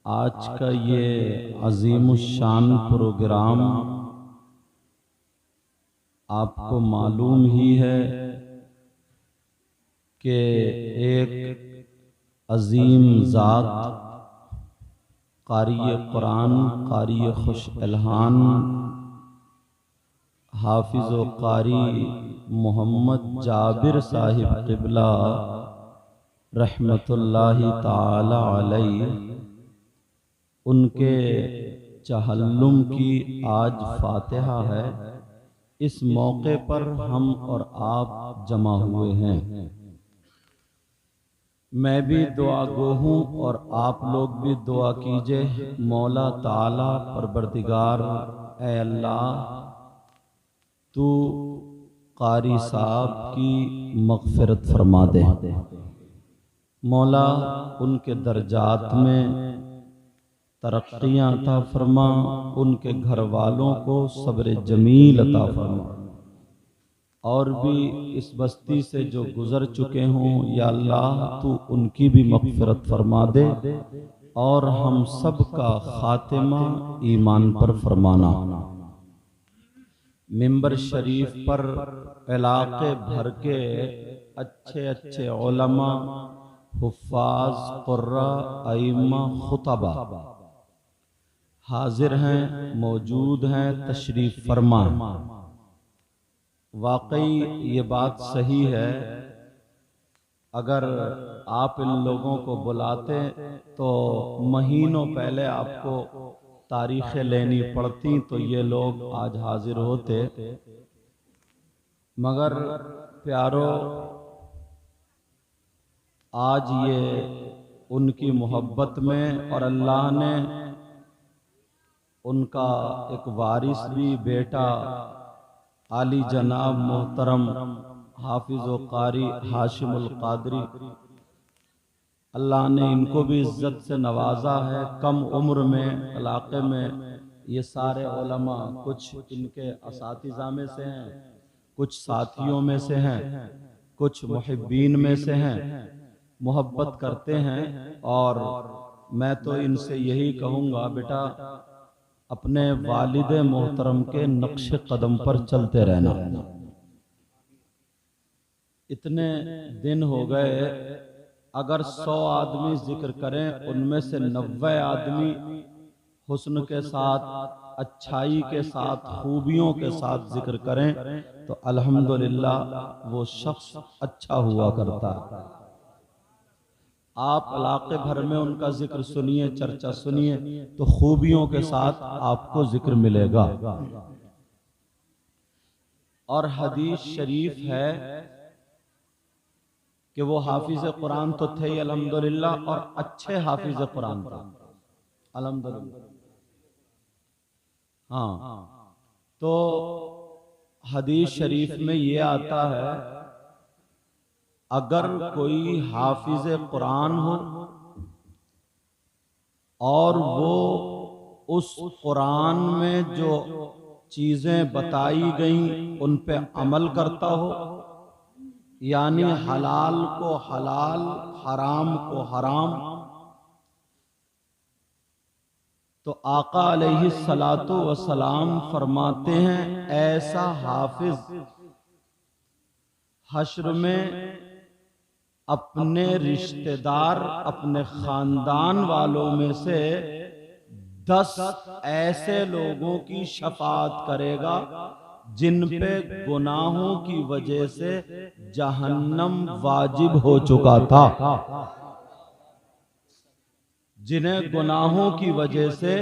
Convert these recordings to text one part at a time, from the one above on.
आज का ये अजीमुशान प्रोग्राम आपको मालूम ही है कि एक अजीम ज़ात क़ारी कुरान, क़ारी खुश इल्हान, हाफिज़ व क़ारी मोहम्मद जाबिर साहिब क़िबला रहमतुल्लाहि ताला अलैह, उनके चहल्लुम की आज फातिहा है। इस मौके पर हम और आप जमा हुए हैं। मैं भी दुआ गो हूँ और आप लोग भी दुआ कीजिए। मौला ताला परवरदिगार, ऐ अल्लाह तू क़ारी साहब की मग़फ़िरत फरमा दे। मौला उनके दर्जात में तरक्कियाँ अता फरमा, उनके घर वालों को सब्र जमील अता फरमा, और भी इस बस्ती से जो गुजर चुके हों या अल्लाह तू उनकी भी मग़फ़िरत फरमा दे और हम सब का खातिमा ईमान पर फरमाना। मिंबर शरीफ पर इलाके भर के अच्छे अच्छे उलमा, हुफ़्फ़ाज़, क़ुर्रा, अइम्मा, खुतबा हाजिर हैं, मौजूद हैं, तशरीफ़ फरमा। वाकई ये बात सही है, अगर आप इन लोगों को बुलाते तो महीनों पहले आपको तारीखें लेनी पड़ती तो ये लोग आज हाजिर होते। मगर प्यारो, आज ये उनकी मोहब्बत में और अल्लाह ने उनका एक वारिस भी बेटा आली जनाब मोहतरम हाफिज़ व क़ारी हाशिमुल क़ादरी, अल्लाह ने इनको भी इज़्ज़त से नवाजा है। कम उम्र में इलाक़े में ये सारे उलमा कुछ इनके असातिज़ा में से हैं, कुछ साथियों में से हैं, कुछ मुहिब्बीन में से हैं, मोहब्बत करते हैं। और मैं तो इनसे यही कहूँगा, बेटा अपने वालिद मोहतरम के नक्श कदम पर चलते रहना। इतने दिन हो गए, अगर 100 आदमी जिक्र करें उनमें से 90 आदमी हुस्न के साथ, अच्छाई के साथ, खूबियों के साथ जिक्र करें तो अल्हम्दुलिल्लाह वो शख्स अच्छा हुआ करता है। आप इलाके भर में उनका जिक्र सुनिए, चर्चा सुनिए तो खूबियों के साथ आपको जिक्र मिलेगा। और हदीस शरीफ है कि वो हाफिज कुरान तो थे ही अल्हम्दुलिल्लाह, और अच्छे हाफिज कुरान थे अल्हम्दुलिल्लाह। हाँ, तो हदीस शरीफ में ये आता है, अगर कोई हाफिज कुरान हो और वो उस कुरान में जो चीजें बताई गई उन पे अमल करता हो, यानी हलाल को हलाल, हराम को हराम, तो आका अलैहिस्सलातु वस्सलाम फरमाते हैं ऐसा हाफिज हश्र में अपने रिश्तेदार, अपने खानदान वालों में से 10 ऐसे लोगों की शफाअत करेगा जिन पे गुनाहों की वजह से जहन्नम वाजिब हो चुका था। जिन्हें गुनाहों की वजह से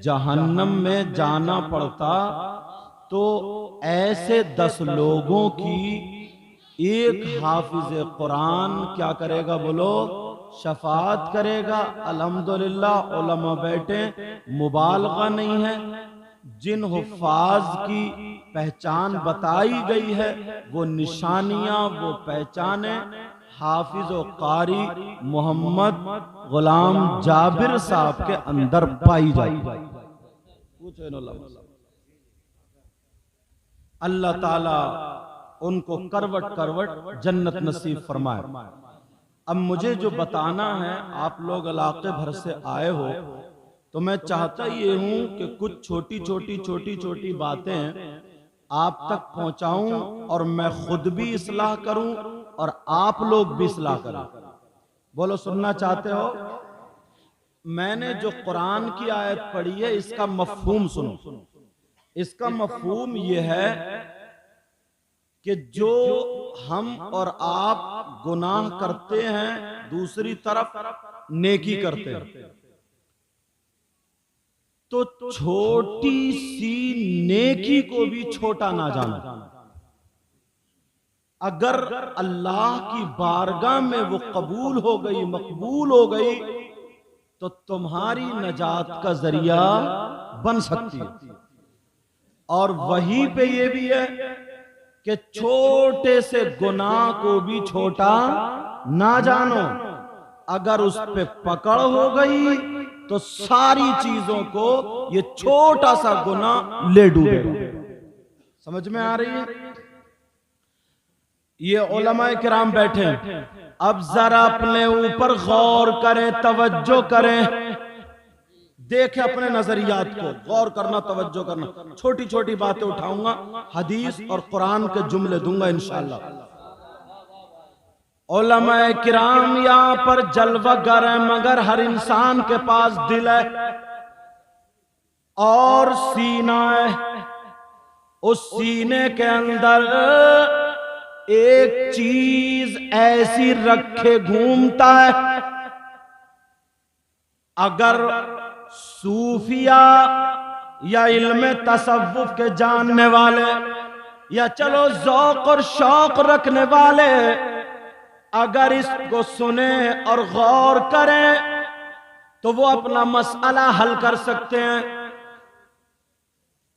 जहन्नम में जाना पड़ता, तो ऐसे 10 लोगों की एक हाफिज कुरान क्या करेगा, बोलो, शफाअत करेगा। अल्हम्दुलिल्लाह उलमा बैठे, मुबालगा नहीं है, जिन हुफ़्फ़ाज़ की पहचान बताई गई है वो निशानियां, वो पहचाने हाफिज व क़ारी मोहम्मद गुलाम जाबिर साहब के अंदर पाई जाती। अल्लाह ताला उनको करवट करवट जन्नत नसीब फरमाए। अब मुझे जो बताना है, आप लोग इलाके भर से आए हो, तो मैं चाहता ये हूं कि कुछ छोटी छोटी बातें आप तक पहुंचाऊं और मैं खुद भी इस्लाह करूं और आप लोग भी इस्लाह करें। बोलो, सुनना चाहते हो? मैंने जो कुरान की आयत पढ़ी है, इसका मफहूम सुनो। इसका मफहूम यह है कि जो हम और आप गुनाह करते हैं, दूसरी तरफ नेकी करते हैं, तो छोटी सी नेकी को भी छोटा ना जाना। अगर अल्लाह की बारगाह में वो कबूल हो गई, मकबूल हो गई, तो तुम्हारी नजात का जरिया बन सकती है। और वहीं पे ये भी है कि छोटे से गुनाह को भी छोटा ना जानो। अगर उस पे पकड़ हो गई तो सारी चीजों को ये छोटा सा गुनाह ले डूबेगा। समझ में आ रही है? ये उलमाए किराम बैठे हैं, अब जरा अपने ऊपर गौर करें, तवज्जो करें, देखें अपने नजरियात को, गौर करना, तवज्जो करना। छोटी छोटी बातें उठाऊंगा, हदीस और कुरान के जुमले दूंगा इंशाअल्लाह। उलमाए किराम यहां पर जलवागर है, मगर हर इंसान के पास दिल है और सीना है। उस सीने के अंदर एक चीज ऐसी रखे घूमता है। अगर सूफिया या इल्म तसव्वुफ के जानने वाले, या चलो ज़ौक़ और शौक़ रखने वाले अगर इसको सुने और गौर करें तो वो अपना मसला हल कर सकते हैं।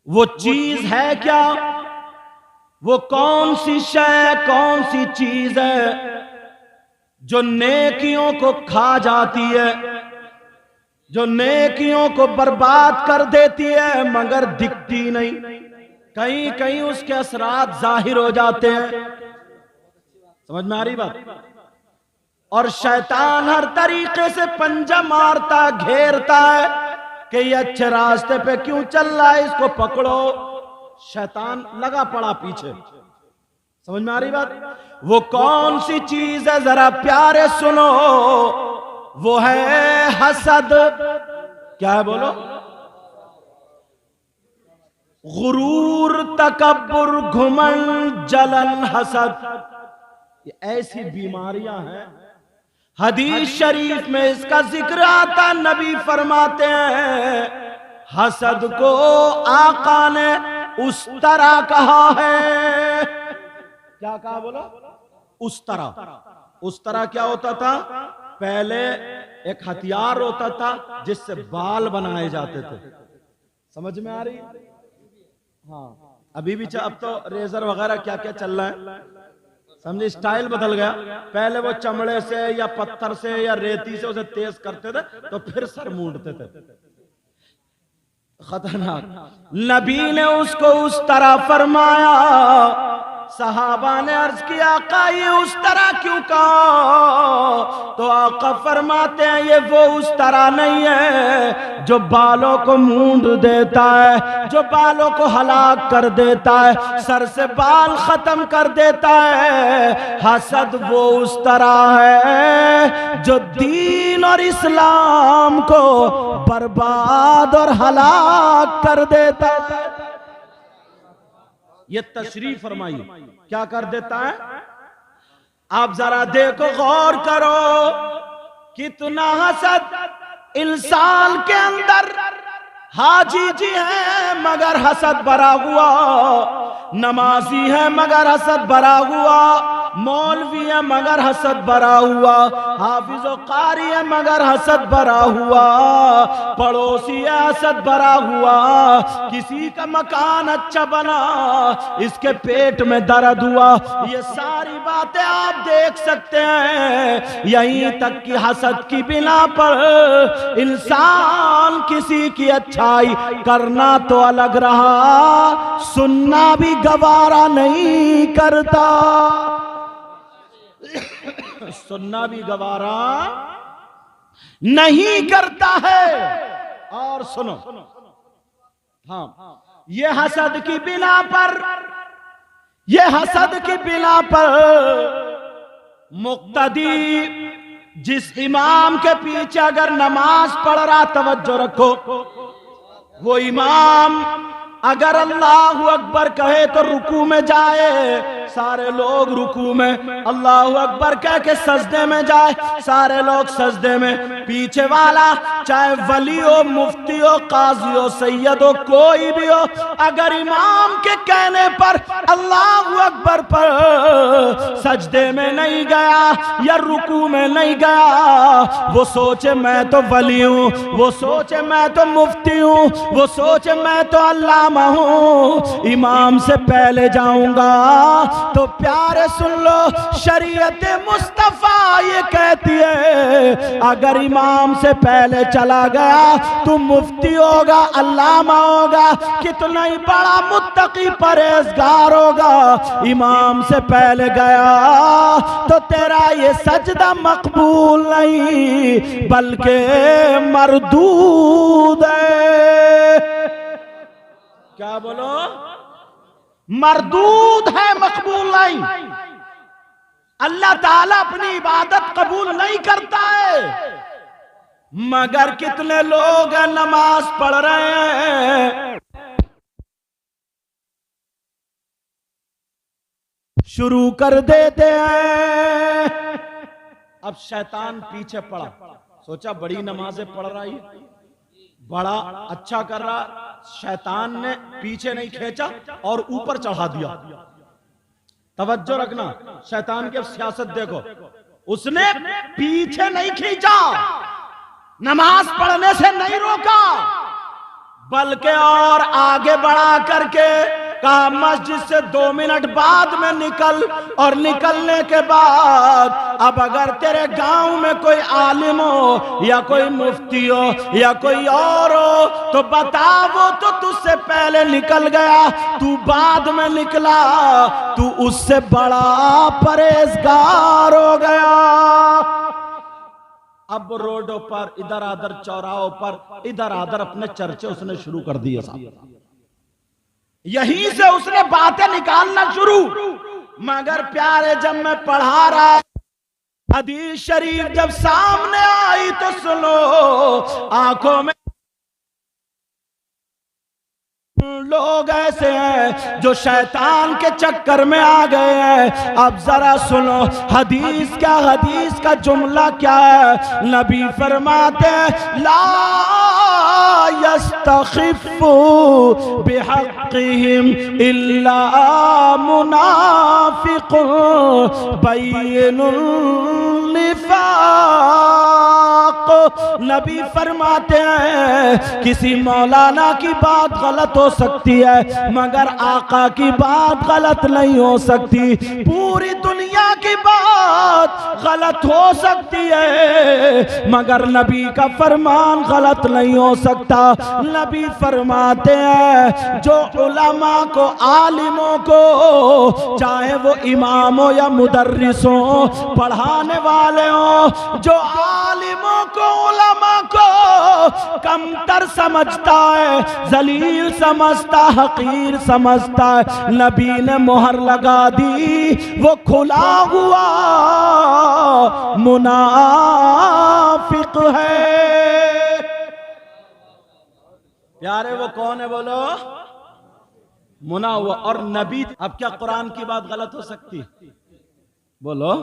वो चीज है क्या? वो कौन सी शय, कौन सी चीज है जो नेकियों को खा जाती है, जो नेकियों को बर्बाद कर देती है, मगर दिखती नहीं। कहीं कहीं उसके असरात जाहिर हो जाते हैं। समझ में आ रही बात? और शैतान हर तरीके से पंजा मारता, घेरता है कि ये अच्छे रास्ते पे क्यों चल रहा है, इसको पकड़ो। शैतान लगा पड़ा पीछे। समझ में आ रही बात? वो कौन सी चीज है, जरा प्यारे सुनो। वो है हसद। क्या है बोलो? गुरूर, तकब्बुर, घुमंड, जलन, हसद, ये ऐसी बीमारियां हैं। हदीस शरीफ में इसका जिक्र आता, नबी फरमाते हैं हसद को आका ने उस तरह कहा है। क्या कहा बोलो? उस तरह। उस तरह क्या होता था? पहले एक हथियार होता था जिससे बाल बनाए जाते थे। समझ में आ रही? हाँ, अभी भी अब तो रेजर वगैरह क्या क्या चल रहा है, समझे? स्टाइल बदल गया। पहले वो चमड़े से या पत्थर से या रेती से उसे तेज करते थे, तो फिर सर मूंडते थे। खतरनाक। नबी ने उसको उस तरह फरमाया। सहाबा ने अर्ज किया, आका ये उस तरह क्यों कहा? तो आका फरमाते हैं ये वो उस तरह नहीं है जो बालों को मूंड देता है, जो बालों को हलाक कर देता है, सर से बाल खत्म कर देता है। हसद वो उस तरह है जो दीन और इस्लाम को बर्बाद और हलाक कर देता है। ये तशरीफ फरमाइए, क्या कर देता है? आप जरा देखो, गौर करो, कितना हसद इंसान के अंदर। हाजी जी है मगर हसद भरा हुआ, नमाजी है मगर हसद भरा हुआ, मौलवी है मगर हसद भरा हुआ, हाफिज व कारी है मगर हसद भरा हुआ, पड़ोसी है हसद भरा हुआ, किसी का मकान अच्छा बना इसके पेट में दर्द हुआ। ये सारी बातें आप देख सकते हैं। यहीं तक कि हसद की बिना पर इंसान किसी की अच्छाई करना तो अलग रहा, सुनना भी गवारा नहीं करता। सुनना भी गवारा नहीं करता है। और सुनो, हाँ, ये हसद की बिना पर, ये हसद की बिना पर मुक्तदी जिस इमाम के पीछे अगर नमाज पढ़ रहा, तवज्जो रखो, वो इमाम अगर अल्लाहु अकबर कहे तो रुकू में जाए, सारे लोग रुकू में, अल्लाहु अकबर कह के सजदे में जाए, सारे लोग सजदे में। पीछे वाला चाहे वली हो, मुफ्ती हो, काजी हो, सैयद हो, कोई भी हो, अगर इमाम के कहने पर अल्लाहु अकबर पर सजदे में नहीं गया या रुकू में नहीं गया, वो सोचे मैं तो वली हूं, वो सोचे मैं तो मुफ्ती हूं, वो सोचे मैं तो अल्लाह हूं, इमाम से पहले जाऊंगा। तो प्यारे सुन लो, शरीयत मुस्तफा ये कहती है अगर इमाम से पहले चला गया तो मुफ्ती होगा, अल्लामा होगा, कितना ही बड़ा मुत्तकी परहेजगार होगा, इमाम से पहले गया तो तेरा ये सजदा मकबूल नहीं बल्कि मरदूद है। क्या बोलो? मरदूद है, मकबूल नहीं। अल्लाह ताला अपनी इबादत कबूल नहीं करता है। मगर कितने लोग नमाज पढ़ रहे हैं, शुरू कर देते हैं। अब शैतान पीछे पड़ा, सोचा बड़ी नमाजें पढ़ रहा है, बड़ा अच्छा कर रहा, शैतान ने पीछे नहीं खींचा और ऊपर चढ़ा दिया। तवज्जो रखना, शैतान की सियासत देखो, उसने पीछे नहीं खींचा, नमाज पढ़ने से नहीं रोका, बल्कि और आगे बढ़ा करके कहा मस्जिद से 2 मिनट बाद में निकल, और निकलने के बाद अब अगर तेरे गांव में कोई आलिम हो या कोई मुफ्ती हो या कोई और हो तो बता, वो तो तुझसे पहले निकल गया, तू बाद में निकला, तू उससे बड़ा परहेजगार हो गया। अब रोडों पर, इधर आधर चौराहों पर, इधर आधर अपने चर्चे उसने शुरू कर दिए साहब, यहीं से उसने बातें निकालना शुरू। मगर प्यारे, जब मैं पढ़ा रहा हदीस शरीफ जब सामने आई तो सुनो, आंखों में लोग ऐसे हैं जो शैतान के चक्कर में आ गए हैं। अब जरा सुनो हदीस क्या, हदीस का जुमला क्या है। नबी फरमाते हैं ला यस्तखिफु बिहक़्क़िहिम इल्ला मुनाफ़िक़ुन बय्यिनुन निफ़ाक़। नबी फरमाते हैं किसी मौलाना की बात गलत हो सकती है मगर आका की बात गलत नहीं हो सकती। पूरी दुनिया की बात गलत हो सकती है मगर नबी का फरमान गलत नहीं हो सकता। नबी फरमाते हैं जो उलमा को, आलिमों को, चाहे वो इमाम हो या मुदर्रिस हो, पढ़ाने वाले हो, जो आलिमों को, उलमा को कमतर समझता है, जलील समझता, हकीर समझता है, नबी ने मोहर लगा दी, वो खुला हुआ मुनाफिक है। प्यारे वो कौन है बोलो? मुना हुआ। और नबी, अब क्या कुरान की बात गलत हो सकती? बोलो,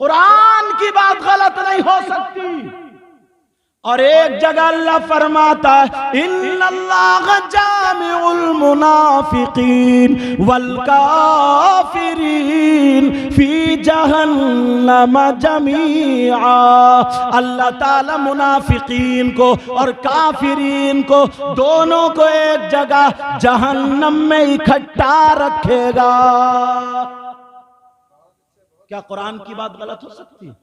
कुरान की बात गलत नहीं हो सकती। और एक जगह अल्लाह फरमाता है इन्नल्लाह जामिउल मुनाफिकीन वल काफिरीन फी जहन्नम जमीआ। अल्लाह ताला मुनाफिकीन को और काफिरीन को, दोनों को एक जगह जहन्नम में इकट्ठा रखेगा। क्या कुरान की बात गलत हो सकती है?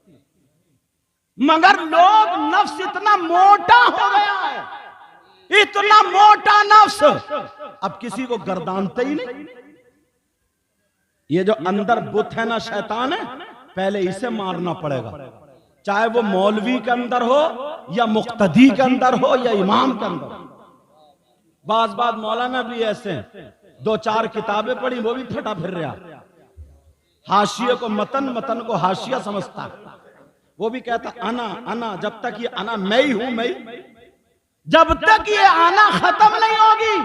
मगर लोग, नफ्स इतना मोटा हो गया है, इतना मोटा नफ्स, अब किसी को गर्दानते ही नहीं। ये जो अंदर बुत है ना, शैतान है, पहले इसे मारना पड़ेगा, चाहे वो मौलवी के अंदर हो या मुक्तदी के अंदर हो या इमाम के अंदर। बात मौलाना भी ऐसे हैं, 2-4 किताबें पढ़ी वो भी फटा फिर रहा, हाशिये को मतन, मतन को हाशिया समझता है। वो भी कहता अना अना, जब तक ये अना मैं ही हूं, मैं, जब तक ये आना खत्म नहीं होगी।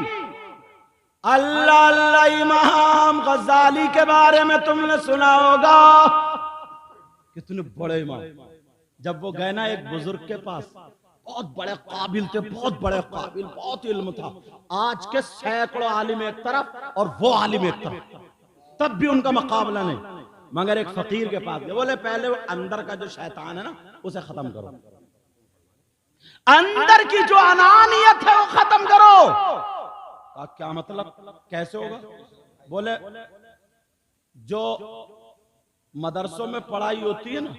अल्लाह अल्लाह, इमाम गजाली के बारे में तुमने सुना होगा, कितने बड़े इमाम। जब वो गए ना एक बुजुर्ग के पास, बहुत बड़े काबिल थे, बहुत बड़े काबिल, बहुत इल्म था। आज के सैकड़ों आलिम एक तरफ और वो आलिम एक तरफ, तब भी उनका मुकाबला नहीं। मगर एक फकीर के पास गए, बोले पहले वो अंदर का जो शैतान है ना उसे खत्म करो, अंदर की जो अनानियत है वो खत्म करो। क्या मतलब, कैसे होगा? बोले जो मदरसों में पढ़ाई होती है ना,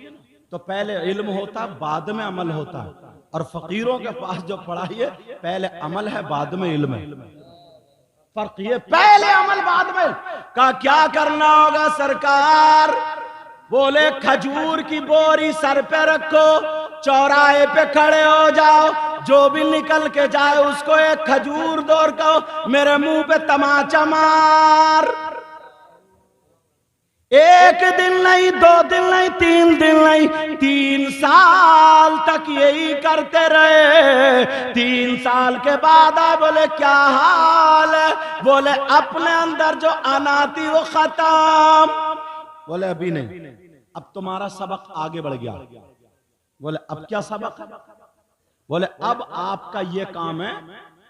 तो पहले इल्म होता है, बाद में अमल होता है, और फकीरों के पास जो पढ़ाई है पहले अमल है, बाद में इल्म है। फर्क ये, पहले अमल बाद में। का क्या करना होगा सरकार? बोले खजूर की बोरी सर पे रखो, चौराहे पे खड़े हो जाओ, जो भी निकल के जाए उसको एक खजूर दौड़ कहो, मेरे मुंह पे तमाचा मार। 1 दिन नहीं, 2 दिन नहीं, 3 दिन नहीं, 3 साल तक यही करते रहे। 3 साल के बाद आए, बोले क्या हाल है? बोले अपने अंदर जो अना थी वो खत्म। बोले अभी नहीं, अब तुम्हारा सबक आगे बढ़ गया। बोले अब क्या सबक है? बोले अब आपका ये काम है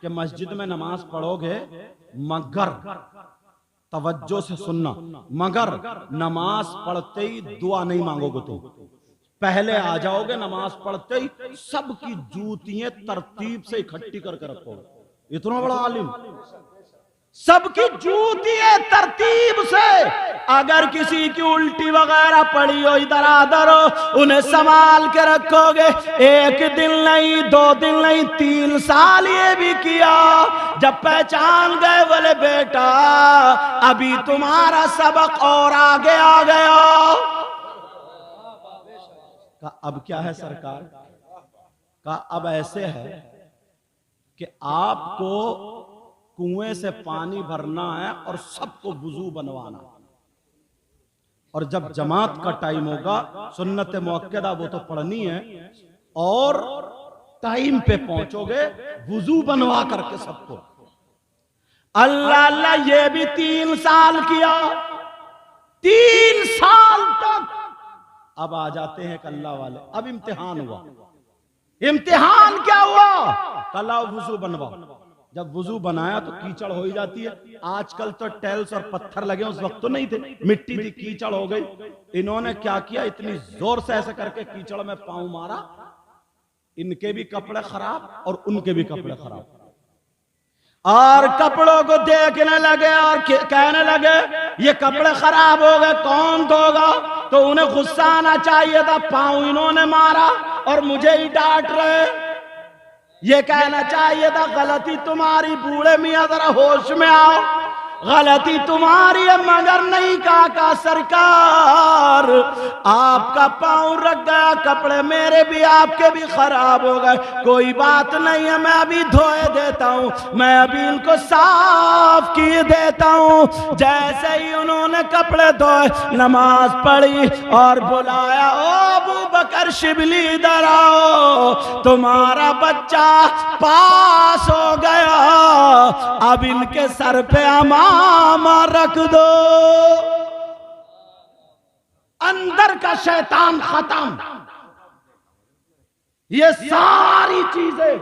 कि मस्जिद में नमाज पढ़ोगे, मगर तवज्जो से सुनना, मगर नमाज पढ़ते ही दुआ नहीं मांगोगे। तो पहले आ जाओगे, नमाज पढ़ते ही सबकी जूतियां तरतीब से इकट्ठी करके रखोगे। इतना बड़ा आलिम, सबकी जूतियां तरतीब से, अगर किसी की उल्टी वगैरह पड़ी हो, इधर आधर हो, उन्हें संभाल के रखोगे। 1 दिन नहीं, 2 दिन नहीं, 3 साल ये भी किया। जब पहचान गए, बोले बेटा अभी तुम्हारा सबक और आगे आ गया। का अब क्या है सरकार? का अब ऐसे है कि आपको कुएं से पानी भरना है और सबको वुजू बनवाना, और जब जमात का टाइम होगा, सुन्नत मुअक्कदा वो तो पढ़नी है, और टाइम पे पहुंचोगे वुजू बनवा करके सबको। अल्लाह अल्लाह, ये भी 3 साल किया, 3 साल तक। अब आ जाते हैं कल्ला वाले, अब इम्तिहान हुआ। इम्तिहान क्या हुआ? कल्ला वुजू बनवा। जब वुजू बनाया तो कीचड़ हो ही जाती है। आजकल तो टाइल्स और पत्थर लगे, उस वक्त तो नहीं थे, मिट्टी थी, कीचड़ हो गई। इन्होंने क्या किया, इतनी जोर से ऐसे करके कीचड़ में पांव मारा, इनके भी कपड़े खराब और उनके भी कपड़े खराब, और कपड़ों को देखने लगे और कहने लगे ये कपड़े खराब हो गए, कौन धोगा? तो उन्हें गुस्सा आना चाहिए था, पांव इन्होंने मारा और मुझे ही डांट रहे। ये कहना चाहिए था गलती तुम्हारी, बूढ़े मियां जरा होश में आओ, गलती तुम्हारी है। मगर नहीं काका सरकार, आपका पांव रख गया, कपड़े मेरे भी आपके भी खराब हो गए, कोई बात नहीं है, मैं अभी धोए देता हूं, मैं अभी इनको साफ किए देता हूं। जैसे ही उन्होंने कपड़े धोए, नमाज पढ़ी और बुलाया, ओ अबू बकर शिबली इधर आओ, तुम्हारा बच्चा पास हो गया, अब इनके सर पे अमामा रख दो। अंदर का शैतान खत्म। ये सारी चीजें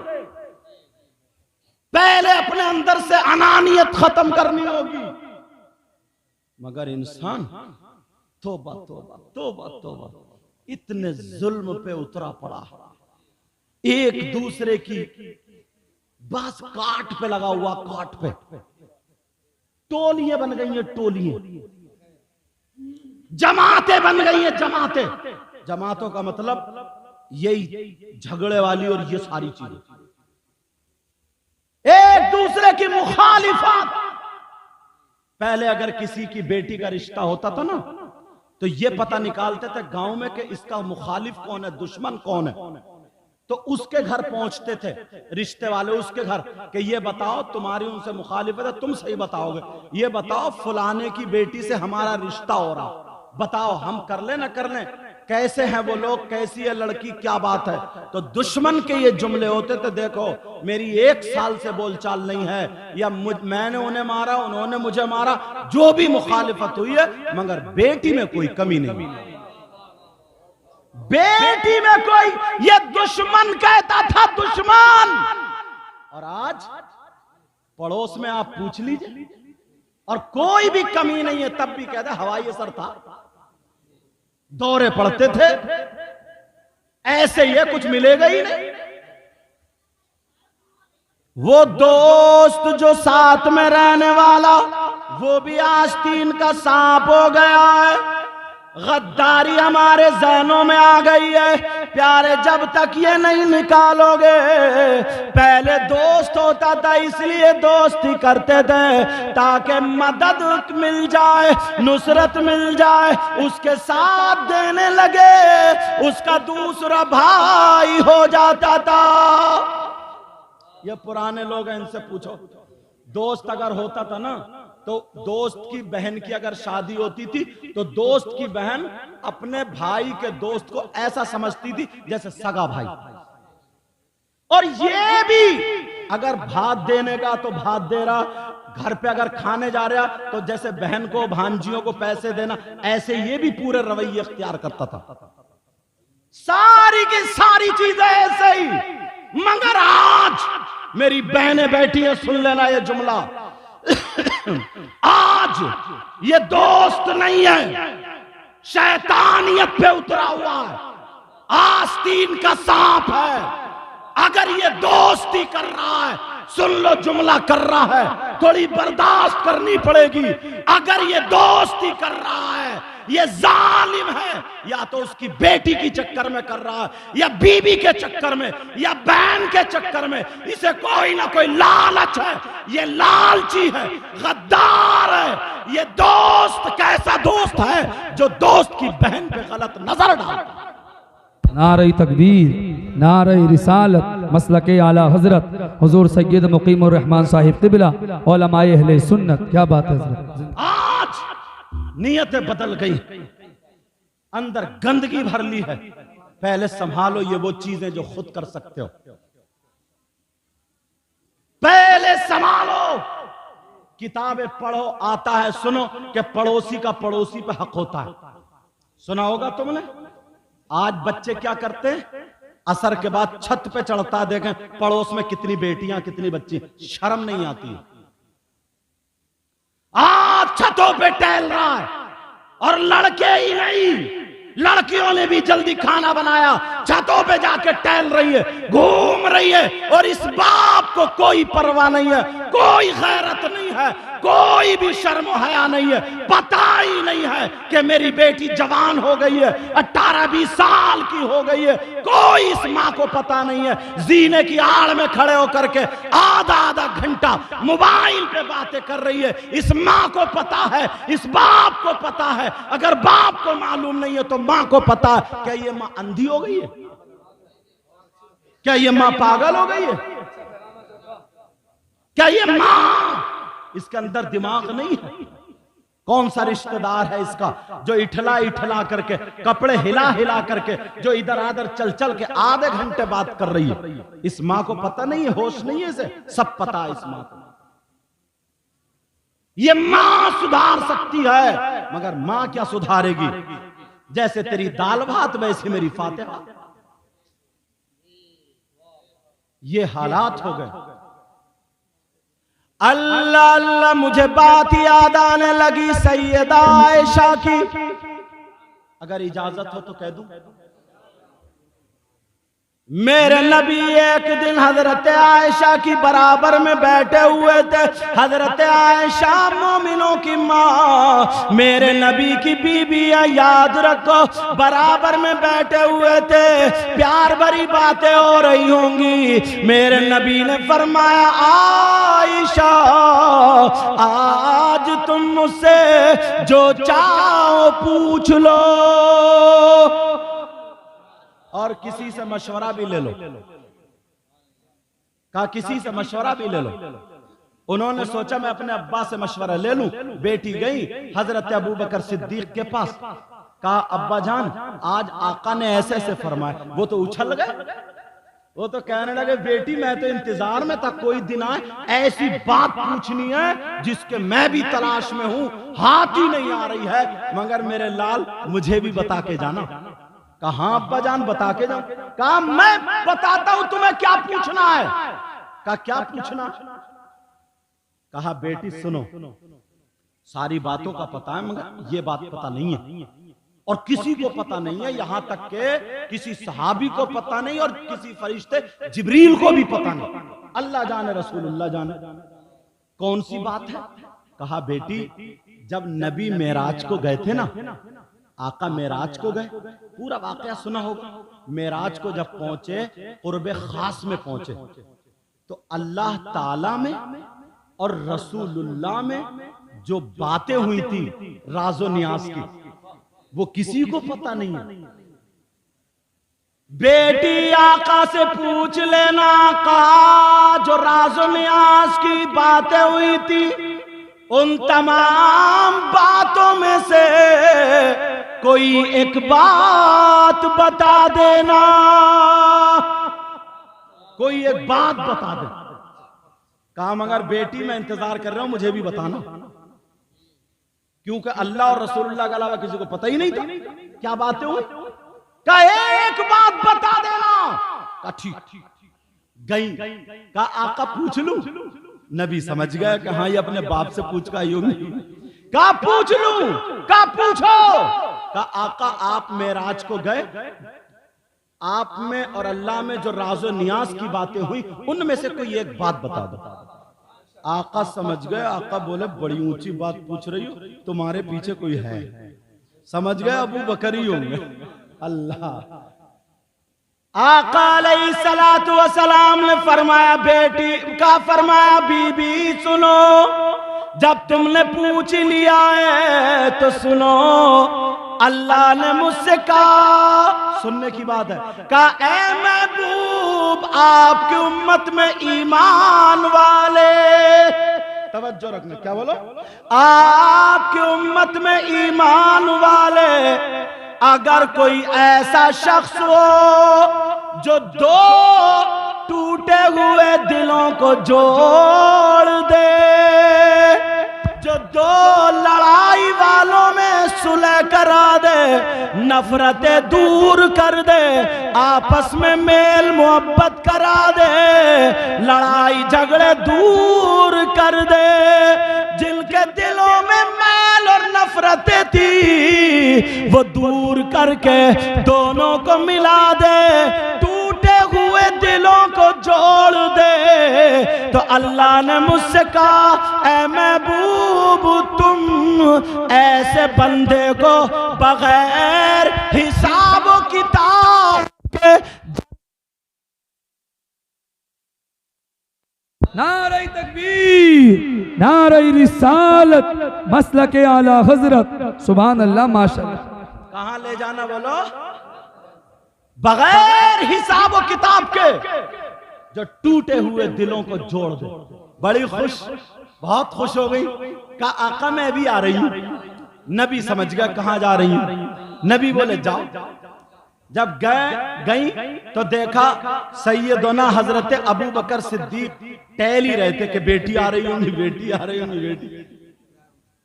पहले अपने अंदर से अनानियत खत्म करनी होगी। मगर इंसान तौबा तौबा तौबा तौबा, इतने जुल्म पे उतरा पड़ा, एक दूसरे की बस काट पे लगा हुआ, काट पे टोलियां बन गई हैं, टोलियां, जमातें बन गई हैं, जमातें। जमातों का मतलब यही झगड़े वाली और ये सारी चीजें, एक दूसरे की मुखालिफत। पहले अगर किसी की बेटी का रिश्ता होता था ना, तो ये पता निकालते थे गांव में कि इसका मुखालिफ कौन है, दुश्मन कौन है। तो उसके घर पहुंचते थे रिश्ते वाले, उसके घर कि ये बताओ तुम्हारी उनसे मुखालिफत है, तुम सही बताओगे, ये बताओ फलाने की बेटी से हमारा रिश्ता हो रहा, बताओ हम कर ले ना कर ले, कैसे हैं वो लोग, कैसी है लड़की, क्या बात है। तो दुश्मन के ये जुमले होते थे, देखो मेरी 1 साल से बोलचाल नहीं है, या मैंने उन्हें मारा, उन्होंने मुझे मारा, जो भी मुखालिफत हुई है, मगर बेटी में कोई कमी नहीं, बेटी में कोई, ये दुश्मन कहता था, दुश्मन। और आज पड़ोस में आप पूछ लीजिए और कोई भी कमी नहीं है, तब भी कहते हवाई असर था, दौरे पड़ते थे, ऐसे ये कुछ मिलेगा ही नहीं। वो दोस्त जो साथ में रहने वाला, वो भी आस्तीन का सांप हो गया है। गद्दारी हमारे ज़हनों में आ गई है। प्यारे, जब तक ये नहीं निकालोगे, पहले दोस्त होता था इसलिए दोस्ती करते थे ताकि मदद मिल जाए, नुसरत मिल जाए, उसके साथ देने लगे, उसका दूसरा भाई हो जाता था। ये पुराने लोग हैं, इनसे पूछो, दोस्त अगर होता था ना, तो दोस्त की बहन की अगर शादी होती थी तो दोस्त की बहन अपने भाई के दोस्त को ऐसा समझती थी जैसे सगा भाई। और ये भी अगर भात देने का तो भात दे रहा, घर पे अगर खाने जा रहा तो जैसे बहन को भांजियों को पैसे देना, ऐसे ये भी पूरे रवैये इख्तियार करता था। सारी की सारी चीजें ऐसे ही। मगर आज मेरी बहनें बैठी है, सुन लेना ये जुमला, आज ये दोस्त नहीं है, शैतानियत पे उतरा हुआ है, आस्तीन का सांप है। अगर ये दोस्ती कर रहा है, सुन लो जुमला कर रहा है, थोड़ी बर्दाश्त करनी पड़ेगी। अगर ये दोस्ती कर रहा है, ये जालिम है, या तो उसकी बेटी की चक्कर में कर रहा है, या बीबी के चक्कर में, या बहन के चक्कर में, इसे कोई ना कोई लालच है, ये लालची है, गद्दार है। ये दोस्त कैसा दोस्त है जो दोस्त की बहन पे गलत नजर डालता है। नारे तकबीर, नारे रिसालत, मसलके आला हजरत हुजूर सैयद मुकीमुर रहमान साहिब क़िबला, उलमाए अहले सुन्नत। क्या बात है हजरत। आज नियतें बदल गई, अंदर गंदगी भर ली है। पहले संभालो ये वो चीजें जो खुद कर सकते हो, पहले संभालो। किताबें पढ़ो, आता है सुनो कि पड़ोसी का पड़ोसी पे हक होता है, सुना होगा तुमने। आज बच्चे क्या करते हैं, असर के बाद छत पे चढ़ता है, देखें पड़ोस में कितनी बेटियां कितनी बच्ची, शर्म नहीं आती। आज छतों पे टहल रहा है, और लड़के ही नहीं, लड़कियों ने भी जल्दी खाना बनाया, छतों पे जाके टहल रही है, घूम रही है, और इस बाप को कोई परवाह नहीं है, कोई गैरत नहीं है, कोई भी शर्म हया नहीं है। पता ही नहीं है कि मेरी बेटी जवान हो गई है, 18-20 साल की हो गई है, कोई इस माँ को पता नहीं है। जीने की आड़ में खड़े होकर के आधा घंटा मोबाइल पे बातें कर रही है। इस माँ को पता है, इस बाप को पता है। अगर बाप को मालूम नहीं है तो माँ को पता है। क्या ये माँ अंधी हो गई है? क्या ये माँ पागल हो गई है? क्या ये माँ, इसके अंदर दिमाग नहीं है? कौन सा रिश्तेदार है इसका जो इठला इठला करके, कपड़े हिला हिला करके, जो इधर आधर चल चल के आधे घंटे बात कर रही है? इस माँ को पता नहीं है, होश नहीं है इसे? सब पता है इस माँ को। ये माँ सुधार सकती है, मगर माँ क्या सुधारेगी? जैसे तेरी दाल भात वैसे मेरी फातिहा। ये हालात हो गए। अल्लाह अल्लाह, मुझे बात याद आने लगी सैयदा आयशा की। अगर इजाजत हो तो कह दूं, मेरे नबी एक दिन हजरत आयशा की बराबर में बैठे हुए थे। हजरत आयशा मोमिनों की माँ, मेरे नबी की बीबी है, याद रखो, बराबर में बैठे हुए थे। प्यार भरी बातें हो रही होंगी। मेरे नबी ने फरमाया, आयशा आज तुम मुझसे जो चाहो पूछ लो और किसी से मशवरा भी ले लो। कहा किसी से मशवरा भी ले लो। उन्होंने सोचा मैं अपने अब्बा से मशवरा ले लूं। बेटी गई हजरत अबू बकर सिद्दीक के पास। कहा अब्बा जान आज आका ने ऐसे ऐसे फरमाया। वो तो उछल गए, वो तो कहने लगे बेटी मैं तो इंतजार में था कोई दिन आए, ऐसी बात पूछनी है जिसके मैं भी तलाश में हूं, हाथ ही नहीं आ रही है, मगर मेरे लाल मुझे भी बता के जाना। कहा अब्बा जान बता के जाओ। कहा मैं बताता हूं तुम्हें क्या पूछना है। कहा क्या पूछना। कहा बेटी सुनो, सारी बातों का पता है मगर ये बात पता नहीं है और किसी को पता नहीं है, यहां तक के किसी सहाबी को पता नहीं और किसी फरिश्ते जिब्रील को भी पता नहीं। अल्लाह जाने रसूलुल्लाह जाने। कौन सी बात है। कहा बेटी जब नबी मेराज को गए थे ना, आका मेराज को गए, पूरा वाकया सुना होगा। मेराज को जब पहुंचे कुर्बे खास में पहुंचे तो अल्लाह ताला में और रसूलुल्लाह में जो बातें हुई थी राजो नियाज की, वो किसी को पता नहीं है। बेटी आका से पूछ लेना, आका जो राजो नियाज की बातें हुई थी उन तमाम बातों में से कोई एक बात बता देना, कोई एक बात बता दे। कहा मगर बेटी मैं इंतजार कर रहा हूं, मुझे भी बताना, क्योंकि अल्लाह और रसूलुल्लाह के अलावा किसी को पता ही नहीं था क्या बातें हुई। कहा एक बात बता देना। कहा ठीक। गई। कहा आका पूछ लूं। नबी समझ गया कि हाँ ये अपने बाप से पूछ का यूं नहीं। कहा पूछ लूं। कहा पूछो। कहा आका आप मेराज को गए, आप में और अल्लाह में जो राजो नियाज की बातें हुई उनमें से कोई एक बात बता दो। आका समझ गए। आका बोले बड़ी ऊंची बात पूछ रही हो, तुम्हारे पीछे कोई है। समझ गए अबू बकर ही होंगे। अल्लाह। आका अलैहिस्सलातु वस्सलाम ने फरमाया बेटी का फरमाया बीबी सुनो, जब तुमने पूछ लिया है तो सुनो। अल्लाह ने मुझसे कहा, सुनने की बात है, कहा ए महबूब आपकी उम्मत में ईमान वाले, तवज्जो रखना, क्या बोलो, आपकी उम्मत में ईमान वाले अगर कोई ऐसा शख्स हो जो दो टूटे हुए दिलों को जोड़ दे, जो दो लड़ाई वालों में सुलह करा दे, नफरतें दूर कर दे, आपस में मेल मोहब्बत करा दे, लड़ाई झगड़े दूर कर दे, जिनके दिलों में मैल और नफरतें थी वो दूर करके दोनों को मिला दे, टूटे हुए दिलों को जोड़ दे। तो अल्लाह ने मुझसे कहा ऐ महबूब तुम ऐसे बंदे को बगैर हिसाब व किताब के नारे तकबीर, नारे रिसालत, मसलके आला हजरत, सुभान अल्लाह माशाअल्लाह। कहां ले जाना बोलो, बगैर हिसाब व किताब के जो टूटे हुए दिलों को जोड़ दे। बड़ी खुश, बहुत खुश हो गई। कहा आका मैं भी आ रही हूं। नबी समझ गया कहां जा रही हूं। नबी बोले जाओ। जब गई तो देखा सैयदना हजरत अबू बकर सिद्दीक टहल ही रहे थे कि बेटी आ रही होंगी, बेटी आ रही होंगी, बेटी।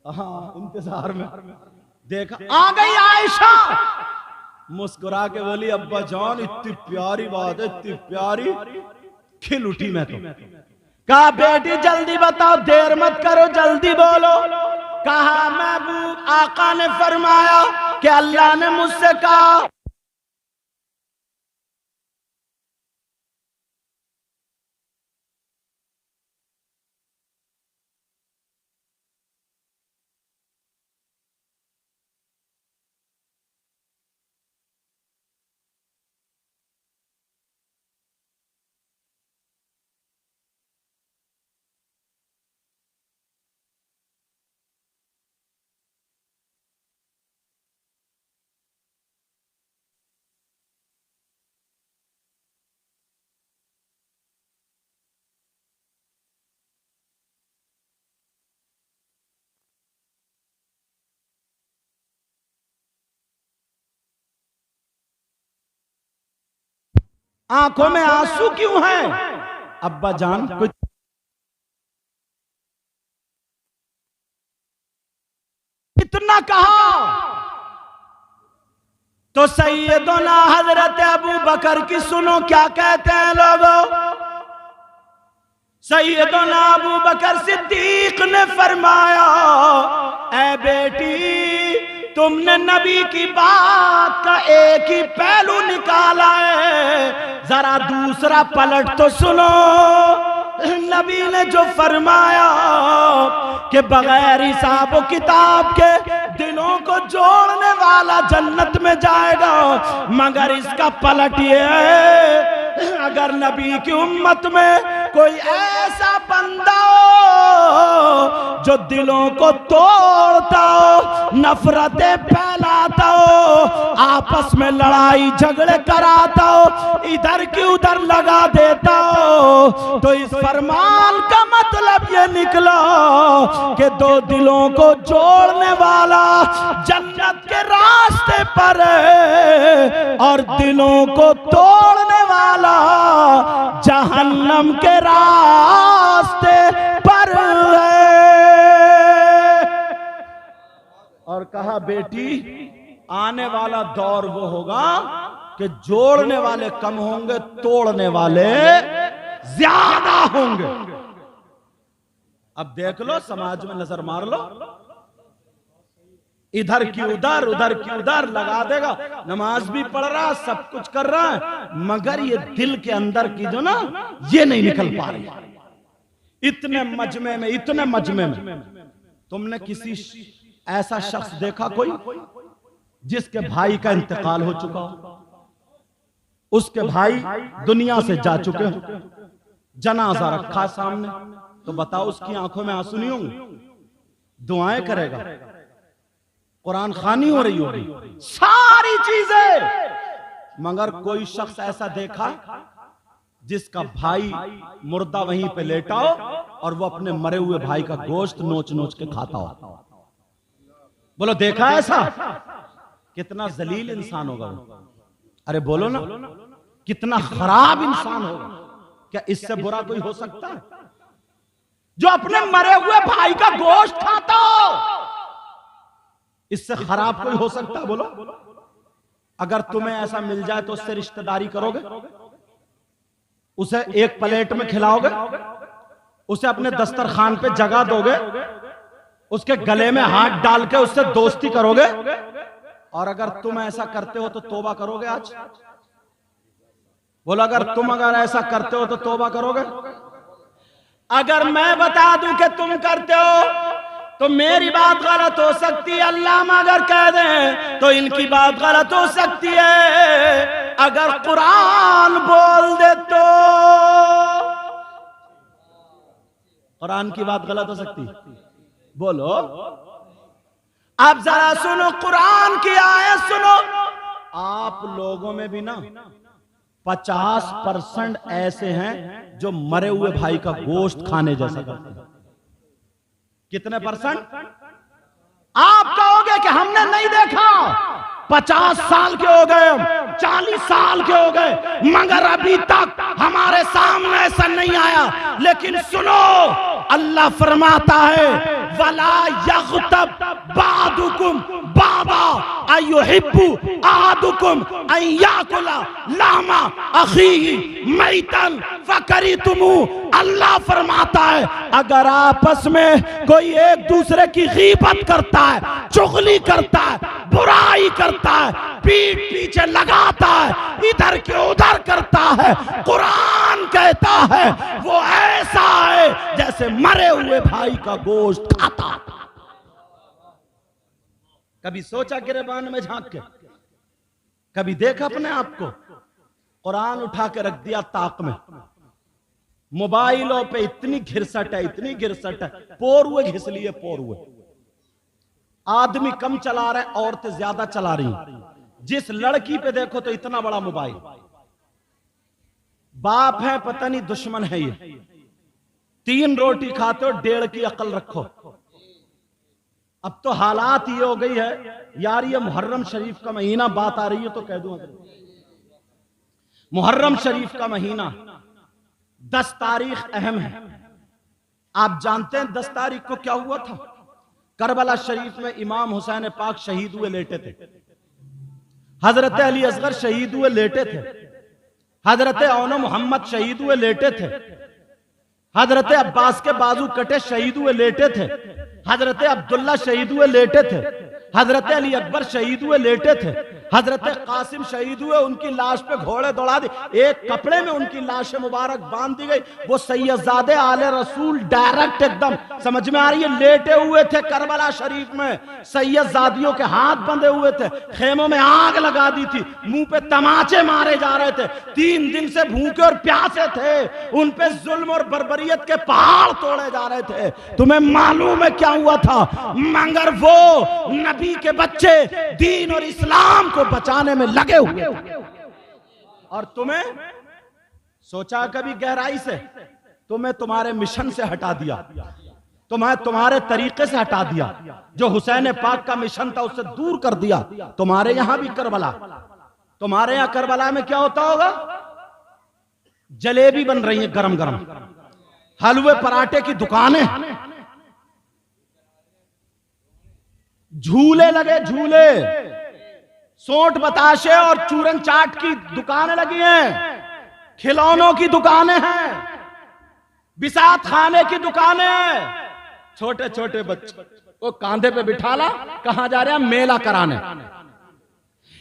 हाँ इंतजार में देखा आ गई आयशा, मुस्कुरा के बोली अब्बा जान इतनी प्यारी बात है, इतनी प्यारी, खिल उठी मैं तो। कहा बेटी जल्दी बताओ, देर मत करो, जल्दी बोलो। कहा महबूब आका ने फरमाया कि अल्लाह ने मुझसे कहा आंखों में आंसू क्यों हैं? अब्बा जान कुछ इतना कहा तो सैयदना हजरत अबू बकर की सुनो क्या कहते हैं लोगों। सैयदना अबू बकर सिद्दीक ने फरमाया, ऐ बेटी तुमने नबी की बात का एक ही पहलू निकाला है, जरा दूसरा पलट तो सुनो। नबी ने जो फरमाया कि बगैर हिसाब व किताब के दिलों को जोड़ने वाला जन्नत में जाएगा, मगर इसका पलट ये है, अगर नबी की उम्मत में कोई ऐसा बंदा हो जो दिलों को तोड़ता हो, नफरतें फैलाता हो, आपस में लड़ाई झगड़े कराता हो, इधर की उधर लगा देता हो, तो इस फरमान का मतलब ये निकला कि दो दिलों को जोड़ने वाला जन्नत के रास्ते पर है और दिलों को तोड़ने वाला जहन्नम के रास्ते पर है। और कहा बेटी आने वाला दौर वो होगा कि जोड़ने वाले कम होंगे, तोड़ने वाले ज्यादा होंगे। अब देख लो, समाज में नजर मार लो, इधर की उधर उधर की उधर लगा देगा, नमाज भी पढ़ रहा, सब कुछ कर रहा है, मगर ये दिल के अंदर की जो ना ये नहीं निकल पा रही। इतने मजमे में, इतने मजमे में तुमने किसी ऐसा शख्स देखा कोई जिसके भाई का इंतकाल हो चुका हो, उसके भाई दुनिया से जा चुके हो, जनाजा रखा सामने, तो बताओ उसकी आंखों में आंसू नहीं होंगे? दुआएं करेगा, कुरान खानी हो रही होगी, सारी चीजें, मगर कोई शख्स ऐसा देखा जिसका भाई मुर्दा वहीं पे लेटा हो और वो अपने मरे हुए भाई का गोश्त नोच नोच के खाता हो? बोलो देखा ऐसा? कितना जलील इंसान होगा वो। अरे बोलो ना, कितना खराब इंसान होगा। क्या इससे बुरा कोई हो सकता है जो अपने मरे हुए भाई का गोश्त खाता हो? इससे खराब कोई हो सकता है? बोलो। अगर तुम्हें ऐसा मिल जाए तो उससे रिश्तेदारी करोगे? उसे एक प्लेट में खिलाओगे? उसे अपने दस्तरखान पे जगह दोगे? उसके गले में हाथ डाल के उससे दोस्ती करोगे? और अगर तुम ऐसा करते हो तो तौबा करोगे आज? बोलो, अगर तुम ऐसा करते हो तो तौबा करोगे? अगर मैं बता दूं कि तुम करते हो तो मेरी बात गलत हो सकती है, अल्लाह अगर कह दें तो इनकी बात गलत हो सकती है, अगर कुरान बोल दे तो कुरान की बात गलत हो सकती है? बोलो। अब जरा सुनो, कुरान की आयत सुनो। आप लोगों में भी ना 50% ऐसे हैं जो मरे हुए भाई का गोश्त खाने जैसा करते हैं। कितने परसेंट? आप कहोगे कि हमने नहीं देखा, 50 साल के हो गए, 40 साल के हो गए, मगर अभी तक हमारे सामने ऐसा नहीं आया। लेकिन सुनो, अल्लाह फरमाता है, वला यग़्तब बादुकुम बादा अयुहिब्बु अहादुकुम अन याकुला लामा अखीही मैतन फकरितुमु। अल्लाह फरमाता है, अगर आपस में कोई एक दूसरे की गीबत करता है, चुगली करता है, बुराई करता है, पीठ पीछे लगाता है, इधर के उधर करता है, कुरान कहता है वो ऐसा है जैसे मरे हुए भाई का गोश्त खाता। कभी सोचा गिरबान में झांक के? कभी देखा अपने आप को? कुरान उठा के रख दिया ताक में। मोबाइलों पे इतनी घिरसट है, इतनी घिरसट है, पोरुए घिस लिए, पोरुए। आदमी कम चला रहे, औरतें ज्यादा चला रही। जिस लड़की पे देखो तो इतना बड़ा मोबाइल। बाप है पता नहीं दुश्मन है ये। 3 रोटी खाते हो, 1.5 की अकल रखो। अब तो हालात ये हो गई है यार, ये मुहर्रम शरीफ का महीना बात आ रही है तो कह दूं, मुहर्रम शरीफ का महीना, 10 तारीख अहम है। आप जानते हैं 10 तारीख को क्या हुआ था? करबला शरीफ में इमाम हुसैन पाक शहीद हुए, लेटे थे। हजरत अली असगर शहीद हुए, लेटे थे। हजरत औनो मोहम्मद शहीद हुए, लेटे थे। हजरत अब्बास के बाजू कटे, शहीद हुए, लेटे थे। हजरत अब्दुल्ला शहीद हुए, लेटे थे। हजरत अली अकबर शहीद हुए, लेटे थे। हजरत कासिम शहीद हुए, उनकी लाश पे घोड़े दौड़ा दी, एक कपड़े में उनकी लाश मुबारक बांध दी गई। वो सैयदजादे आले रसूल डायरेक्ट एकदम समझ में आ रही है, लेटे हुए थे करबला शरीफ में। सैयदजादियों के हाथ बंधे हुए थे, खेमों में आग लगा दी थी, मुंह पे तमाचे मारे जा रहे थे, 3 दिन से भूखे और प्यासे थे, उन पे जुल्म और बर्बरियत के पहाड़ तोड़े जा रहे थे। तुम्हें मालूम है क्या हुआ था? मगर वो नबी के बच्चे दीन और इस्लाम को बचाने में लगे हुए थे। और तुम्हें सोचा कभी गहराई से? तुम्हें तुम्हारे मिशन से हटा दिया, तुम्हें तुम्हारे तरीके से हटा दिया, जो हुसैन पाक का मिशन था उससे दूर कर दिया। तुम्हारे यहां भी करबला, तुम्हारे यहां करबला में क्या होता होगा? जलेबी बन रही है गरम गरम, हलवे पराठे की दुकानें, झूले लगे, झूले, सोंठ बताशे और चूरन चाट की दुकानें लगी हैं, खिलौनों की दुकानें हैं, बिसात खाने की दुकानें हैं। छोटे छोटे बच्चे को कांधे पे बिठा ला, कहां जा रहे हैं? मेला कराने।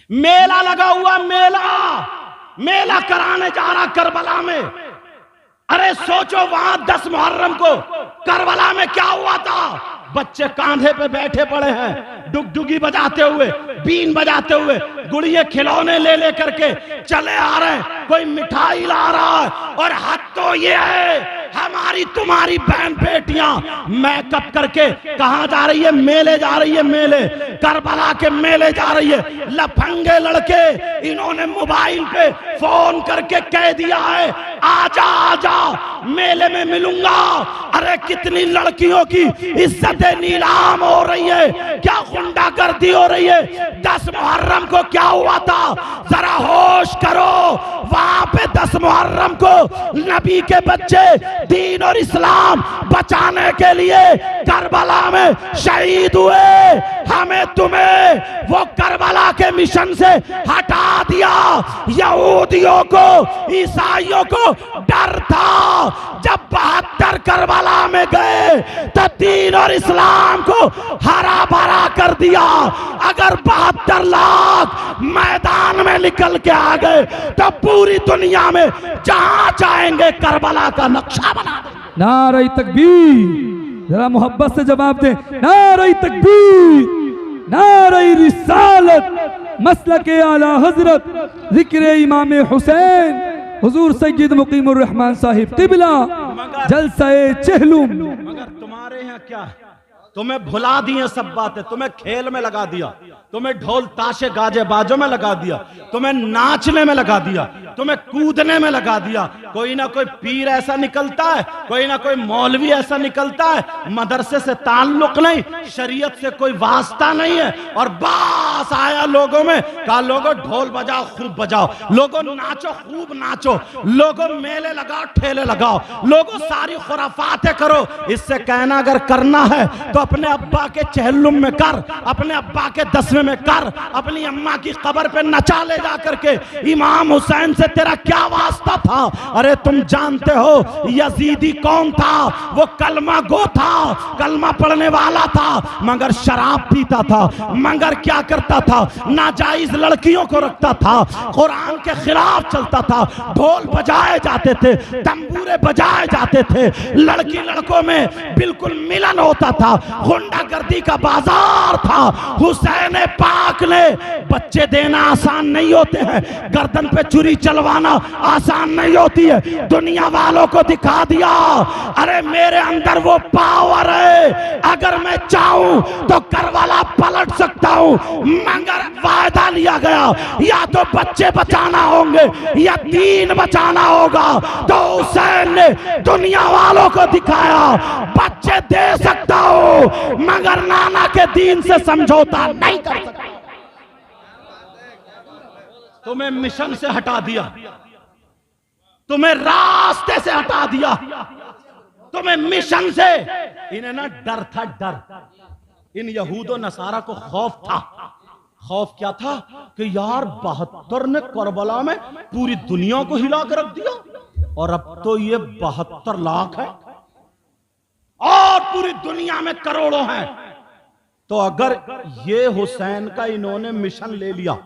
मेला लगा हुआ, मेला कराने जा रहा करबला में। अरे सोचो वहां 10 मुहर्रम को करबला में क्या हुआ था? बच्चे कांधे पे बैठे पड़े हैं, डुगडुगी बजाते हुए, बीन बजाते हुए, गुड़िया खिलौने ले लेकर के चले आ रहे हैं, कोई मिठाई ला रहा है। और हद तो ये है, हमारी तुम्हारी बहन बेटियां मेकअप करके कहां जा रही है? मेले जा रही है, मेले, करबला के मेले जा रही है। लफंगे लड़के, इन्होंने मोबाइल पे फोन करके कह दिया है, आजा आजा मेले में मिलूंगा। अरे कितनी लड़कियों की इज्जतें नीलाम हो रही है, क्या गुंडागर्दी हो रही है। 10 मुहर्रम को क्या हुआ था? जरा होश करो। वहां पे 10 मुहर्रम को नबी के बच्चे दीन और इस्लाम बचाने के लिए करबला में शहीद हुए। हमें तुम्हें वो करबला के मिशन से हटा दिया। यहूदियों को, ईसाइयों को डर था। जब 72 करबला में गए तो दीन और इस्लाम को हरा भरा कर दिया। अगर 72 लाख मैदान में निकल के आ गए तो पूरी दुनिया में जहां चाहेंगे करबला का नक्शा बना देंगे। नारे तकबीर, जरा मोहब्बत से जवाब दे। नारे तकबीर, नारे रिसालत, मसलके आला हजरत, जिक्र इमाम हुसैन हुजूर सैयद मुकीमुर रहमान साहिब क़िबला, जलसाए चहलुम। मगर तुम्हारे यहाँ क्या है? तुम्हें भुला दिए सब बातें, तुम्हें खेल में लगा दिया, तुम्हें ढोल ताशे गाजे बाजों में लगा दिया, तुम्हें नाचने में लगा दिया, तुम्हें कूदने में लगा दिया। कोई ना कोई पीर ऐसा निकलता है, कोई ना कोई मौलवी ऐसा निकलता है, मदरसे से ताल्लुक नहीं, शरीयत से कोई वास्ता नहीं है, और बास आया लोगों में, कहा लोगों ढोल बजाओ, खूब बजाओ, लोगों नाचो, खूब नाचो, लोगों मेले लगाओ, ठेले लगाओ, लोगों सारी खुराफातें करो। इससे कहना अगर करना है तो अपने अब्बा के चहल्लुम में कर, अपने अब्बा के 10वें में कर, अपनी अम्मा की कब्र पे नचा ले जा करके। इमाम हुसैन से तेरा क्या वास्ता था? अरे तुम जानते हो यजीदी कौन था? वो कलमा गो था, कलमा पढ़ने वाला था, मगर शराब पीता था, मगर क्या करता था? नाजायज लड़कियों को रखता था, कुरान के खिलाफ चलता था, ढोल बजाए जाते थे, तंबूरे बजाए जाते थे, लड़की लड़कों में बिल्कुल मिलन होता था, गुंडागर्दी का बाजार था। हुसैन पाक ने, बच्चे देना आसान नहीं होते हैं, गर्दन पे छुरी चलवाना आसान नहीं होती है, दुनिया वालों को दिखा दिया अरे मेरे अंदर वो पावर है, अगर मैं चाहूं तो करबला पलट सकता हूं। मगर वायदा लिया गया, या तो बच्चे बचाना होंगे या दीन बचाना होगा। तो हुसैन ने दुनिया वालों को दिखाया, बच्चे दे सकता हूं मगर नाना के दीन से समझौता नहीं कर सकता। तुम्हें मिशन से हटा दिया, तुम्हें रास्ते से हटा दिया, तुम्हें मिशन से। इन्हें ना डर था, डर। इन यहूद और नसारा को खौफ था। खौफ क्या था कि यार 72 ने करबला में पूरी दुनिया को हिला कर रख दिया, और अब तो ये 72 लाख है और पूरी दुनिया में करोड़ों हैं। तो अगर ये हुसैन का इन्होंने मिशन ले लिया,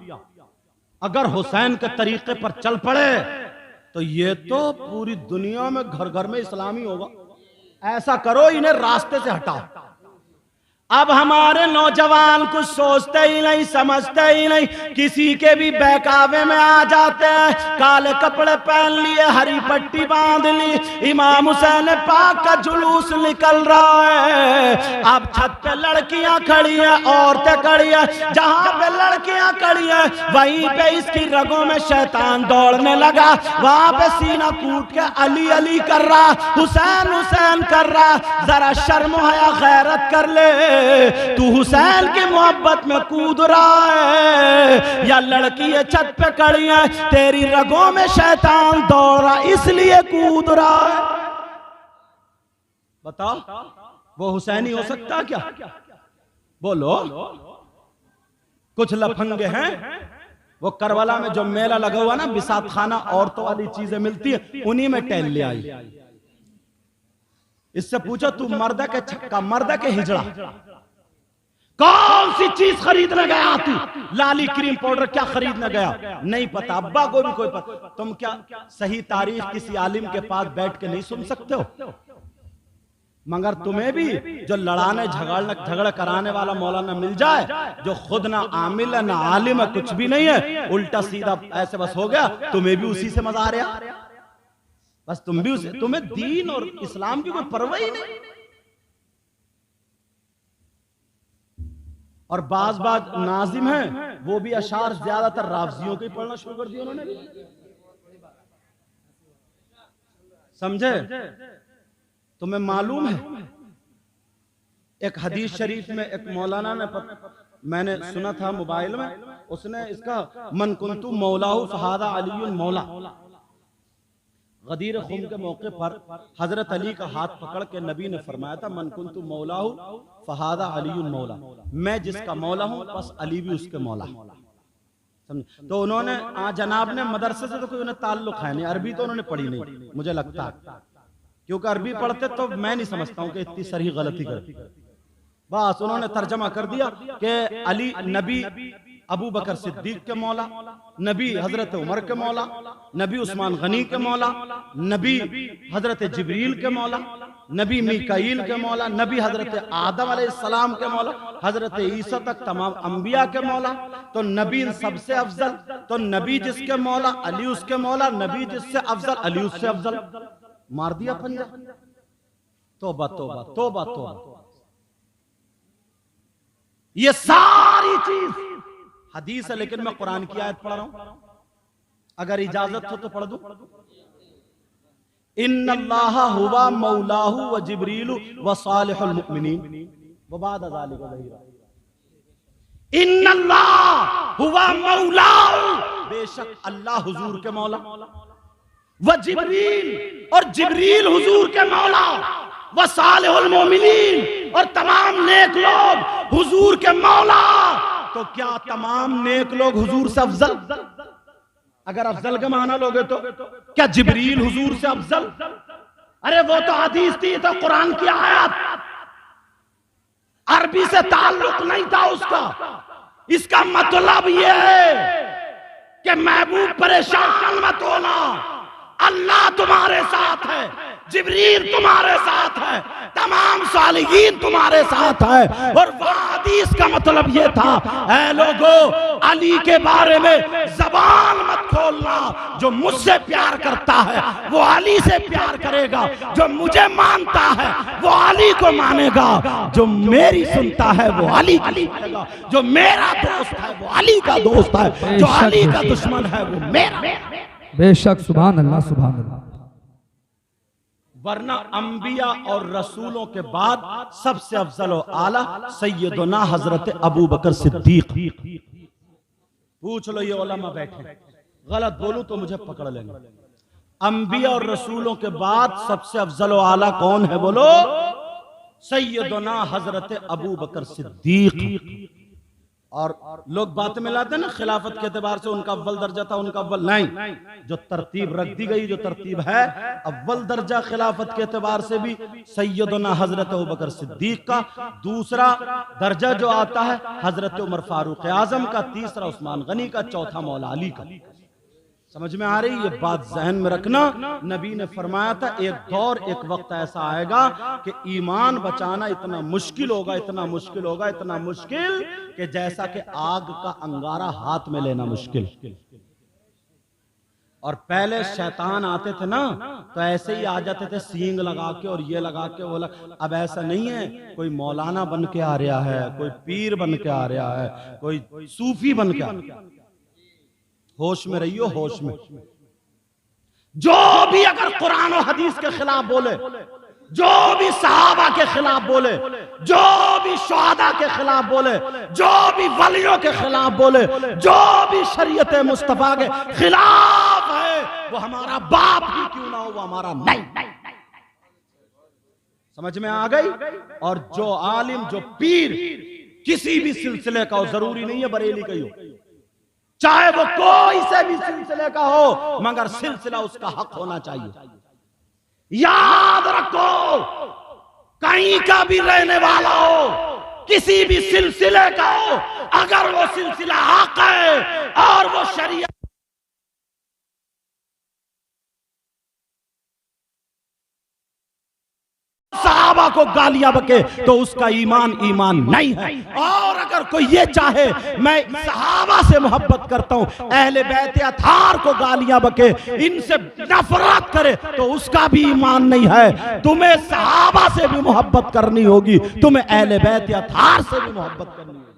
अगर हुसैन के तरीके पर चल पड़े, तो ये तो पूरी दुनिया में घर घर में इस्लामी होगा। ऐसा करो, इन्हें रास्ते से हटाओ। अब हमारे नौजवान कुछ सोचते ही नहीं, समझते ही नहीं, किसी के भी बहकावे में आ जाते हैं। काले कपड़े पहन लिए, हरी पट्टी बांध ली, इमाम हुसैन पाक का जुलूस निकल रहा है। अब छत पे लड़कियां खड़ी हैं, औरतें खड़ी हैं। जहां पे लड़कियां खड़ी हैं वहीं पे इसकी रगों में शैतान दौड़ने लगा। वहां पे सीना कूट के अली अली कर रहा, हुसैन हुसैन कर रहा। जरा शर्म हया गैरत कर ले, तू हुसैन की मोहब्बत में कूद रहा है या लड़की है छत पे खड़ी है, तेरी रगों में शैतान दौड़ रहा इसलिए कूद रहा है। बताओ, वो हुसैनी हो सकता क्या? बोलो। कुछ लफंगे हैं, वो करबला में जो मेला लगा हुआ ना, बिसात खाना, औरतों वाली चीजें मिलती है, उन्हीं में टहल ले आई। इससे पूछो, तू मर्दा के छक्का, मर्दा के हिजड़ा, कौन सी चीज खरीदने गया तू? लाली क्रीम पाउडर क्या खरीदने गया? नहीं पता, अब्बा को भी कोई पता। तुम क्या सही तारीख किसी आलिम के पास बैठ के नहीं सुन सकते हो? मगर तुम्हें भी जो लड़ाने झगड़ा कराने वाला मौलाना मिल जाए, जो खुद ना आमिल है ना आलिम है, कुछ भी नहीं है, उल्टा सीधा ऐसे बस हो गया, तुम्हें भी उसी से मजा आ रहा। बस तुम भी उसे, तुम्हें दीन और इस्लाम की कोई परवाह ही नहीं। और बाज नाजिम हैं, वो भी अशार ज्यादातर राफजियों के पढ़ना शुरू कर दिया उन्होंने। समझे? तुम्हें मालूम है, एक हदीस शरीफ में एक मौलाना ने मैंने सुना था मोबाइल में, उसने इसका मन कुंतु मौलाहु फहादा अलीयुल मौला, गदीर खुम के मौके पर हजरत अली का हाथ पकड़ के नबी ने फरमाया था, मन कुंतु मौलाहु फहादा अलीयुल मौला, मैं जिसका मौला हूं बस अली भी उसके मौला। समझे? तो उन्होंने जनाब ने मदरसे से तो कोई उन्हें ताल्लुक है नहीं, अरबी तो उन्होंने पढ़ी नहीं मुझे लगता, क्योंकि अरबी पढ़ते तो मैं नहीं समझता हूं कि इतनी सही गलती कर। बस उन्होंने तर्जमा कर दिया कि अली नबी अबू बकर सिद्दीक के मौला, नबी हजरत उमर के मौला, नबी उस्मान गनी के मौला, नबी हजरत जिब्रील के मौला, नबी मीकाईल के मौला, नबी हजरत आदम अलैहिस्सलाम के मौला, हजरत ईसा तक तमाम अंबिया के मौला। तो नबी सबसे अफजल, तो नबी जिसके मौला अली उसके मौला, नबी जिससे अफजल अली उससे अफजल। मार दिया पंजा। तौबा तौबा तौबा तौबा। ये सारी चीज हदीस है, लेकिन मैं कुरान की आयत पढ़ रहा हूं, अगर इजाजत हो तो पढ़ दूं। इन्नल्लाह हुवा मौलाहु व जिब्रीलु व सालिहुल मुमिनीन व बाद ज़ालिका ज़हीरा। इन्नल्लाह हुवा मौलाहु, बेशक अल्लाह हुजूर के मौला, व जिब्रील, और जिब्रील हुजूर के मौला, व सालिहुल मुमिनीन, और तमाम नेक लोग हुजूर के मौला। तो क्या तमाम नेक लोग हुजूर से अफजल? अगर अफजल का माना लोगे तो क्या जिब्रील हुजूर से अफजल? अरे वो तो हदीस थी, तो कुरान की आयत, अरबी से ताल्लुक नहीं था उसका। इसका मतलब यह है कि महबूब परेशान मत होना, अल्लाह तुम्हारे साथ है, जिब्रील तुम्हारे साथ है, तमाम सालिहीन तुम्हारे साथ है। और हदीस का मतलब ये था, ऐ लोगों, अली के बारे में जबान मत खोलना। जो मुझसे प्यार करता है वो अली से प्यार करेगा, जो मुझे मानता है वो अली को मानेगा, जो मेरी सुनता है वो अली की मानेगा, जो मेरा दोस्त है वो अली का दोस्त है, जो अली का दुश्मन है वो मेरा। बेशक, सुभान अल्लाह सुभान अल्लाह। वरना अंबिया और रसूलों के बाद सबसे अफजल व आला सैयदना हजरत अबू बकर सिद्दीक। पूछ लो, ये उलमा बैठे, गलत बोलूं तो मुझे पकड़ लेंगे। अंबिया और रसूलों के बाद सबसे अफजल व आला कौन है बोलो? सैयदना हजरत अबू बकर सिद्दीक। और लोग बात में लाते हैं ना खिलाफत के एतबार से उनका अव्वल दर्जा था, उनका अव्वल नहीं। जो तरतीब रख दी गई, जो तरतीब है, अव्वल दर्जा खिलाफत के एतबार से भी सैयदना हजरत अबू बकर सिद्दीक का, दूसरा दर्जा जो आता है हजरत उमर फारूक आजम का, तीसरा उस्मान गनी का, चौथा मौला अली का। समझ में आ रही ये बात? जहन में रखना। नबी ने फरमाया था एक दौर, एक वक्त ऐसा आएगा कि ईमान बचाना इतना मुश्किल होगा, इतना मुश्किल होगा, इतना मुश्किल कि जैसा कि आग का अंगारा हाथ में लेना मुश्किल। और पहले शैतान आते थे ना तो ऐसे ही आ जाते थे सींग लगा के और ये लगा के वो अब ऐसा नहीं है। कोई मौलाना बन के आ रहा है, कोई पीर बन के आ रहा है, कोई सूफी बन के आ रहा है। होश में रहियो, होश में। जो भी अगर कुरान और हदीस के खिलाफ बोले, जो भी सहाबा के खिलाफ बोले, जो भी शुहदा के खिलाफ बोले, जो भी वलियों के खिलाफ बोले, जो भी शरीयत मुस्तफा के खिलाफ है, वो हमारा बाप ही क्यों ना हो, वो हमारा नहीं। समझ में आ गई? और जो आलिम, जो पीर किसी भी सिलसिले का हो, जरूरी नहीं है बरेली का ही हो, चाहे वो कोई से भी सिलसिले का हो, मगर सिलसिला उसका हक होना चाहिए। याद रखो, कहीं का भी रहने वाला हो, किसी भी सिलसिले का हो, अगर वो सिलसिला हक है और वो शरीयत सहाबा को गालियां बके तो उसका ईमान ईमान नहीं है। और अगर कोई ये चाहे मैं सहाबा से मोहब्बत करता हूं, अहले बैत अतार को गालियां बके, इनसे नफरत करे, तो उसका भी ईमान नहीं है। तुम्हें सहाबा से भी मोहब्बत करनी होगी, तुम्हें अहले बैत अतार से भी मोहब्बत करनी होगी।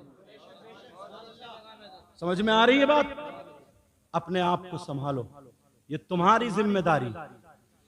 समझ में आ रही है बात? अपने आप को संभालो, ये तुम्हारी जिम्मेदारी,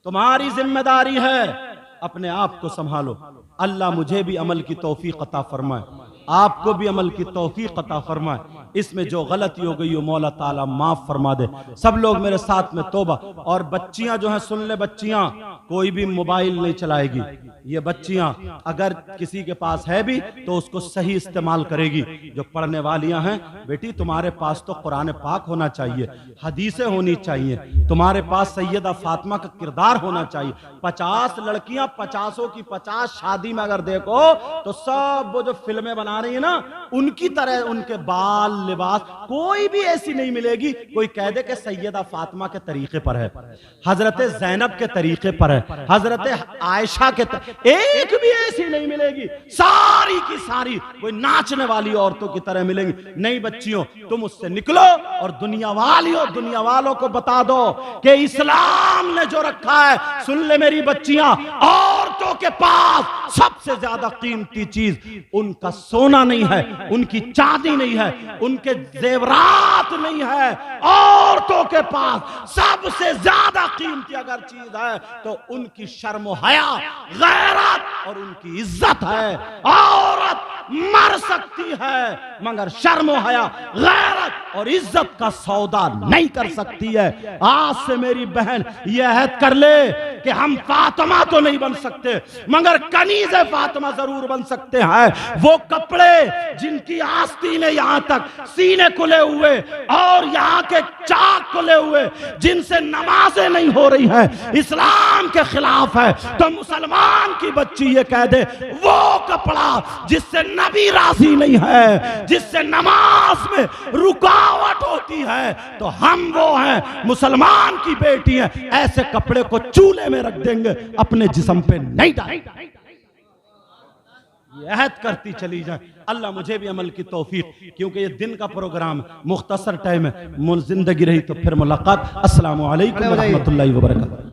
तुम्हारी जिम्मेदारी है। अपने आप को संभालो। अल्लाह मुझे भी अमल की तौफीक अता फरमाए, आपको भी अमल की तौफीक अता फरमाए। इसमें जो गलती हो गई हो मौला ताला माफ फरमा दे। सब लोग मेरे साथ में तौबा। और बच्चियां जो हैं सुन ले, बच्चियां कोई भी मोबाइल नहीं चलाएगी। ये बच्चियां अगर किसी के पास है भी तो उसको सही इस्तेमाल करेगी। जो पढ़ने वालियां हैं, बेटी तुम्हारे पास तो कुरान पाक होना चाहिए, हदीसें होनी चाहिए, तुम्हारे पास सैयदा फातिमा का किरदार होना चाहिए। 50 लड़कियां 50 की 50 शादी में अगर देखो तो सब वो जो फिल्में बना रही है ना, उनकी तरह उनके बाल, लिबास, कोई भी ऐसी नहीं मिलेगी कोई कह दे कि सैयदा फातिमा के तरीके पर है, हजरत जैनब के तरीके पर है, हजरत आयशा के एक भी ऐसी नहीं मिलेगी। सारी की सारी कोई नाचने वाली औरतों की तरह मिलेंगी। नहीं बच्चियों, तुम उससे निकलो और दुनिया वालियों, दुनिया वालों को बता दो कि इस्लाम ने जो रखा है, सुन ले मेरी बच्चियां, औरतों के पास सबसे ज्यादा कीमती चीज उनका सोना नहीं है, उनकी चांदी नहीं है, उनके जेवरात नहीं है। औरतों के पास सबसे ज्यादा कीमती अगर चीज है तो उनकी शर्म हया, गैरत और उनकी इज्जत है। औरत मर सकती है मगर शर्म हया, गैरत और इज्जत का सौदा नहीं कर सकती है। आज से मेरी बहन यह अहद कर ले कि हम फातिमा तो नहीं बन सकते मगर कनीज़ फातिमा जरूर बन सकते हैं। वो कपड़े जिनकी आस्तीनें यहां तक सीने खुले हुए और यहां के चाक खुले हुए, जिनसे नमाजें नहीं हो रही है, इस्लाम के खिलाफ है, तो मुसलमान की बच्ची ये कह दे वो कपड़ा जिससे नबी राजी नहीं है, जिससे नमाज में रुकावट होती है, तो हम वो हैं, मुसलमान की बेटी है, ऐसे कपड़े को चूल्हे में रख देंगे, अपने जिस्म पे नहीं डालेंगे। ये अहद करती चली जाए। अल्लाह मुझे भी अमल की तौफीक, क्योंकि ये दिन का प्रोग्राम मुख्तसर टाइम है, जिंदगी रही तो फिर मुलाकात। अस्सलामु अलैकुम व रहमतुल्लाहि व बरकातहू।